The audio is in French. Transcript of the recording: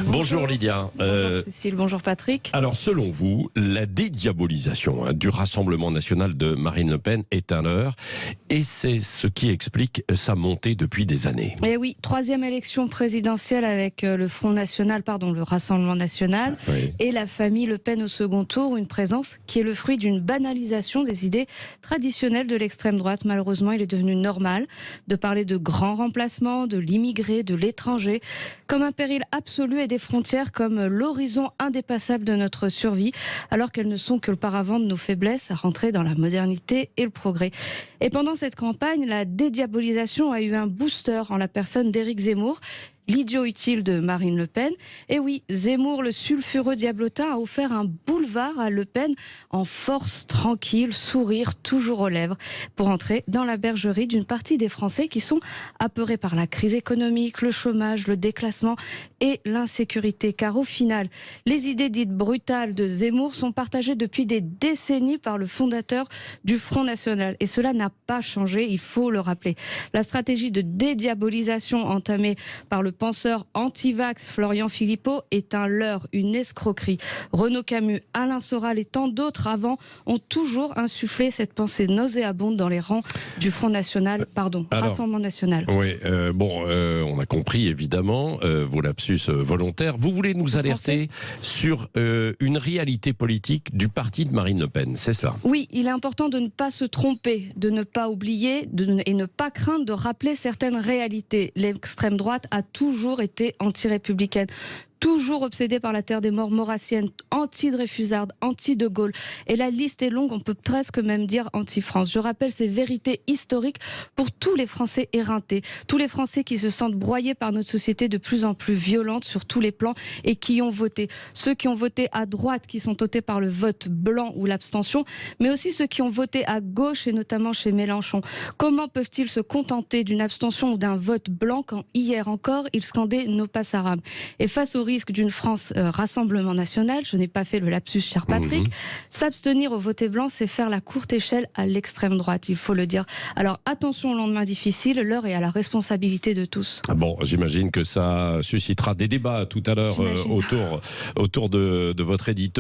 Bonjour Lydia. Bonjour Cécile, bonjour Patrick. Alors selon vous, la dédiabolisation du Rassemblement national de Marine Le Pen est un leurre et c'est ce qui explique sa montée depuis des années. Et oui, troisième élection présidentielle avec le Rassemblement national et la famille Le Pen au second tour, une présence qui est le fruit d'une banalisation des idées traditionnelles de l'extrême droite. Malheureusement, il est devenu normal de parler de grands remplacements, de l'immigré, de l'étranger, comme un péril absolu et des frontières comme l'horizon indépassable de notre survie, alors qu'elles ne sont que le paravent de nos faiblesses à rentrer dans la modernité et le progrès. Et pendant cette campagne, la dédiabolisation a eu un booster en la personne d'Éric Zemmour, l'idiot utile de Marine Le Pen. Et oui, Zemmour, le sulfureux diablotin, a offert un boulevard à Le Pen en force, tranquille, sourire toujours aux lèvres, pour entrer dans la bergerie d'une partie des Français qui sont apeurés par la crise économique, le chômage, le déclassement et l'insécurité. Car au final, les idées dites brutales de Zemmour sont partagées depuis des décennies par le fondateur du Front National. Et cela n'a pas changé, il faut le rappeler. La stratégie de dédiabolisation entamée par le penseur anti-vax Florian Philippot est un leurre, une escroquerie. Renaud Camus, Alain Soral et tant d'autres avant ont toujours insufflé cette pensée nauséabonde dans les rangs du Rassemblement national. Oui, on a compris évidemment vos lapsus volontaires. Vous voulez nous alerter sur une réalité politique du parti de Marine Le Pen, c'est cela? Oui, il est important de ne pas se tromper, de ne pas oublier et ne pas craindre de rappeler certaines réalités. L'extrême droite a toujours été anti-républicaine, toujours obsédée par la terre des morts maurassienne, anti-Dreyfusarde, anti-De Gaulle. Et la liste est longue, on peut presque même dire anti-France. Je rappelle ces vérités historiques pour tous les Français éreintés, tous les Français qui se sentent broyés par notre société de plus en plus violente sur tous les plans et qui ont voté. Ceux qui ont voté à droite, qui sont ôtés par le vote blanc ou l'abstention, mais aussi ceux qui ont voté à gauche et notamment chez Mélenchon. Comment peuvent-ils se contenter d'une abstention ou d'un vote blanc quand hier encore, ils scandaient nos passaram? Et face au risque d'une France Rassemblement national, je n'ai pas fait le lapsus, cher Patrick, s'abstenir au vote blanc, c'est faire la courte échelle à l'extrême droite, il faut le dire. Alors attention au lendemain difficile, l'heure est à la responsabilité de tous. Bon, j'imagine que ça suscitera des débats tout à l'heure autour de votre édito.